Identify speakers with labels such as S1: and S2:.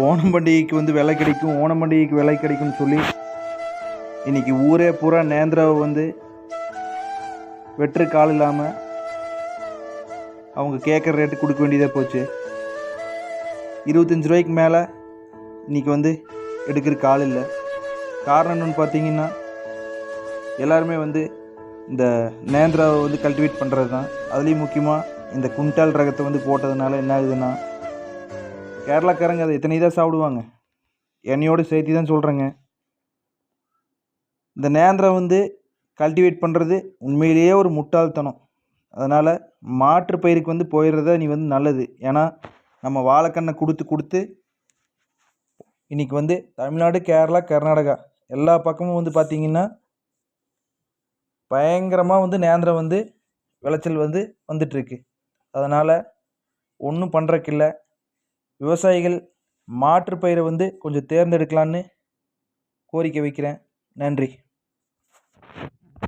S1: ஓணம் பண்டிகைக்கு வந்து விலை கிடைக்கும், ஓணம் பண்டிகைக்கு விலை கிடைக்கும்னு சொல்லி இன்றைக்கி ஊரே பூரா நேந்திராவை வந்து வெற்று கால் இல்லாமல் அவங்க கேட்குற ரேட்டு கொடுக்க வேண்டியதாக போச்சு. 25 ரூபாய்க்கு மேலே இன்றைக்கி வந்து எடுக்கிற கால் இல்லை. காரணம் என்னென்னு பார்த்தீங்கன்னா, எல்லாருமே வந்து இந்த நேந்திராவை வந்து கல்டிவேட் பண்ணுறது தான். அதுலேயும் முக்கியமாக இந்த குண்டால் ரகத்தை வந்து போட்டதுனால என்ன ஆகுதுன்னா, கேரளாக்காரங்க அதை எத்தனை தான் சாப்பிடுவாங்க. என்னையோடு சேர்த்து தான் சொல்கிறேங்க. இந்த நேந்திரா வந்து கல்டிவேட் பண்ணுறது உண்மையிலேயே ஒரு முட்டாள்தனம். அதனால் மாற்று பயிருக்கு வந்து போயிடுறத நீ வந்து நல்லது. ஏன்னா நம்ம வாழைக்கண்ணை கொடுத்து கொடுத்து இன்றைக்கி வந்து தமிழ்நாடு, கேரளா, கர்நாடகா எல்லா பக்கமும் வந்து பார்த்திங்கன்னா பயங்கரமாக வந்து நேந்திரம் வந்து விளைச்சல் வந்து வந்துட்டுருக்கு. அதனால் ஒன்றும் பண்ணுறக்கில்ல. விவசாயிகள் மாற்று பயிரை வந்து கொஞ்சம் தேர்ந்தெடுக்கலான்னு கோரிக்கை வைக்கிறேன். நன்றி.